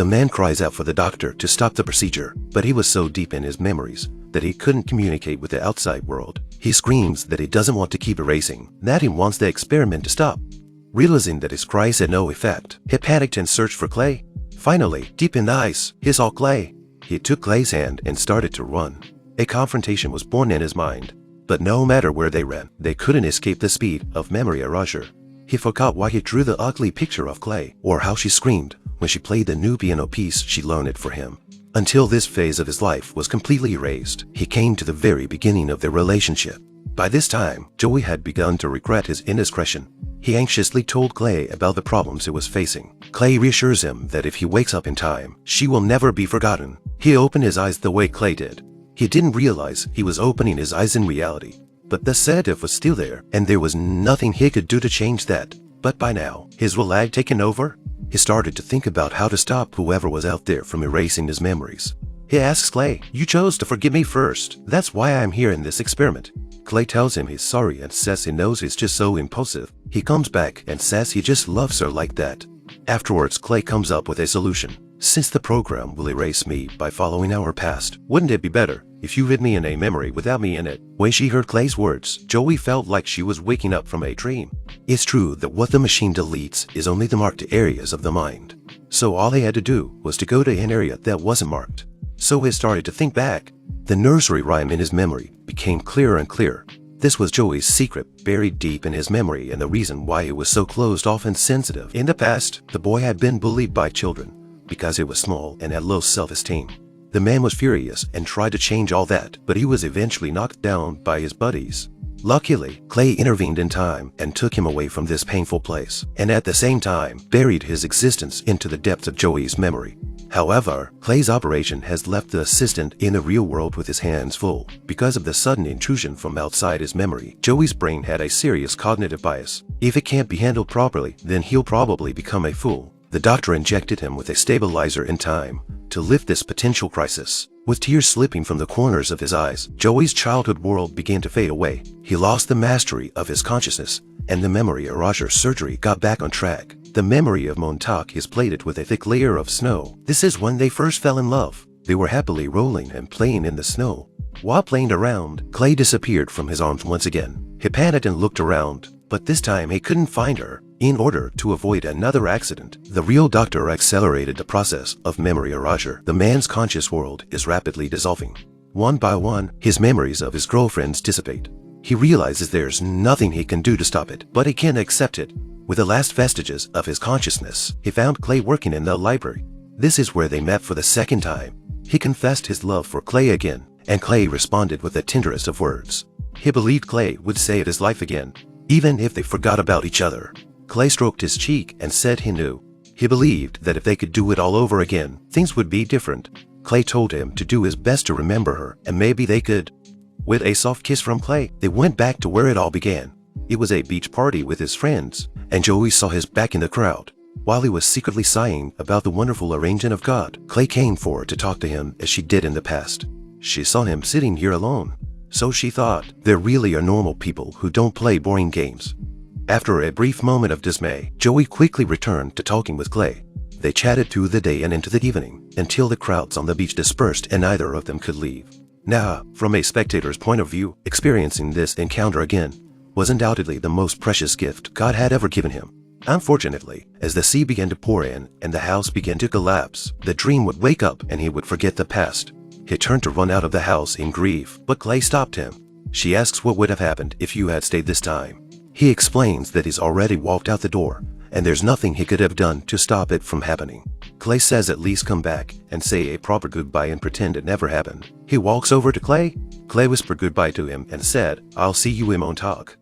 man cries out for the doctor to stop the procedure, but he was so deep in his memories that he couldn't communicate with the outside world. He screams that he doesn't want to keep erasing, that he wants the experiment to stop. Realizing that his cries had no effect, he panicked and searched for Clay. Finally, deep in the ice, he saw Clay. He took Clay's hand and started to run. A confrontation was born in his mind, but no matter where they ran, they couldn't escape the speed of memory erasure. He forgot why he drew the ugly picture of Clay, or how she screamed when she played the new piano piece she loaned for him. Until this phase of his life was completely erased, he came to the very beginning of their relationship. By this time, Joey had begun to regret his indiscretion. He anxiously told Clay about the problems he was facing. Clay reassures him that if he wakes up in time, she will never be forgotten. He opened his eyes the way Clay did. He didn't realize he was opening his eyes in reality, but the sedative was still there, and there was nothing he could do to change that. But by now, his will had taken over. He started to think about how to stop whoever was out there from erasing his memories. He asks Clay, "You chose to forgive me first. That's why I'm here in this experiment." Clay tells him he's sorry and says he knows he's just so impulsive. He comes back and says he just loves her like that. Afterwards, Clay comes up with a solution. "Since the program will erase me by following our past, wouldn't it be better if you hid me in a memory without me in it?" When she heard Clay's words, Joey felt like she was waking up from a dream. It's true that what the machine deletes is only the marked areas of the mind. So all he had to do was to go to an area that wasn't marked. So he started to think back. The nursery rhyme in his memory became clearer and clearer. This was Joey's secret, buried deep in his memory, and the reason why he was so closed off and sensitive. In the past, the boy had been bullied by children because he was small and had low self-esteem. The man was furious and tried to change all that, but he was eventually knocked down by his buddies. Luckily, Clay intervened in time and took him away from this painful place, and at the same time, buried his existence into the depths of Joey's memory. However, Clay's operation has left the assistant in the real world with his hands full. Because of the sudden intrusion from outside his memory, Joey's brain had a serious cognitive bias. If it can't be handled properly, then he'll probably become a fool. The doctor injected him with a stabilizer in time to lift this potential crisis. With tears slipping from the corners of his eyes, Joey's childhood world began to fade away. He lost the mastery of his consciousness, and the memory erasure surgery got back on track. The memory of Montauk is plated with a thick layer of snow. This is when they first fell in love. They were happily rolling and playing in the snow. While playing around, Clay disappeared from his arms once again. He panicked and looked around, but this time he couldn't find her. In order to avoid another accident, the real doctor accelerated the process of memory erasure. The man's conscious world is rapidly dissolving. One by one, his memories of his girlfriends dissipate. He realizes there's nothing he can do to stop it, but he can't accept it. With the last vestiges of his consciousness, he found Clay working in the library. This is where they met for the second time. He confessed his love for Clay again, and Clay responded with the tenderest of words. He believed Clay would save his life again, even if they forgot about each other. Clay stroked his cheek and said he knew. He believed that if they could do it all over again, things would be different. Clay told him to do his best to remember her, and maybe they could. With a soft kiss from Clay, they went back to where it all began. It was a beach party with his friends, and Joey saw his back in the crowd. While he was secretly sighing about the wonderful arrangement of God, Clay came forward to talk to him as she did in the past. She saw him sitting here alone, so she thought, there really are normal people who don't play boring games. After a brief moment of dismay, Joey quickly returned to talking with Clay. They chatted through the day and into the evening, until the crowds on the beach dispersed and neither of them could leave. Now, from a spectator's point of view, experiencing this encounter again was undoubtedly the most precious gift God had ever given him. Unfortunately, as the sea began to pour in and the house began to collapse, the dream would wake up and he would forget the past. He turned to run out of the house in grief, but Clay stopped him. She asks what would have happened if you had stayed this time. He explains that he's already walked out the door, and there's nothing he could have done to stop it from happening. Clay says at least come back and say a proper goodbye and pretend it never happened. He walks over to Clay. Clay whispered goodbye to him and said, "I'll see you in Montauk."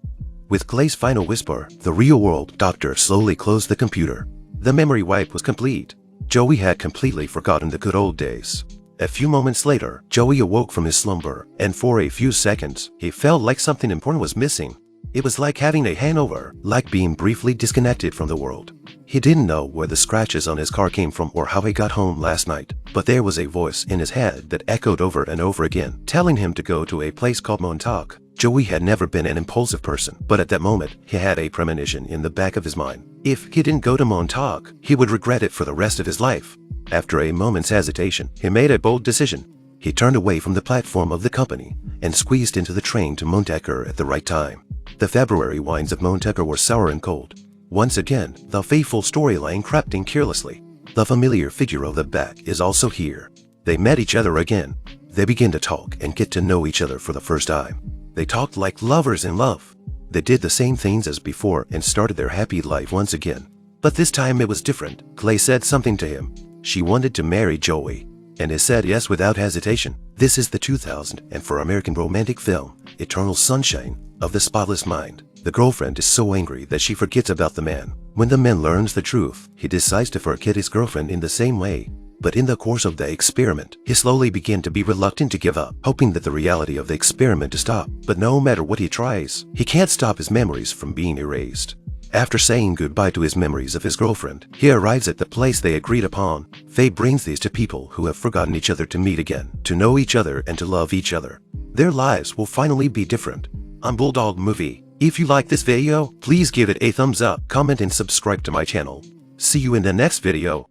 With Clay's final whisper, the real-world doctor slowly closed the computer. The memory wipe was complete. Joey had completely forgotten the good old days. A few moments later, Joey awoke from his slumber, and for a few seconds, he felt like something important was missing. It was like having a hangover, like being briefly disconnected from the world. He didn't know where the scratches on his car came from or how he got home last night, but there was a voice in his head that echoed over and over again, telling him to go to a place called Montauk. Joey had never been an impulsive person, but at that moment, he had a premonition in the back of his mind. If he didn't go to Montauk, he would regret it for the rest of his life. After a moment's hesitation, he made a bold decision. He turned away from the platform of the company and squeezed into the train to Montecker at the right time. The February wines of Montecker were sour and cold. Once again, the faithful storyline crept in carelessly. The familiar figure of the back is also here. They met each other again. They began to talk and get to know each other for the first time. They talked like lovers in love. They did the same things as before and started their happy life once again. But this time it was different. Clay said something to him. She wanted to marry Joey, and he said yes without hesitation. This is the 2004 American romantic film, Eternal Sunshine of the Spotless Mind. The girlfriend is so angry that she forgets about the man. When the man learns the truth, he decides to forget his girlfriend in the same way. But in the course of the experiment, he slowly began to be reluctant to give up, hoping that the reality of the experiment to stop. But no matter what he tries, he can't stop his memories from being erased. After saying goodbye to his memories of his girlfriend, he arrives at the place they agreed upon. Fate brings these two people who have forgotten each other to meet again, to know each other and to love each other. Their lives will finally be different. I'm BullDog Movie. If you like this video, please give it a thumbs up, comment and subscribe to my channel. See you in the next video.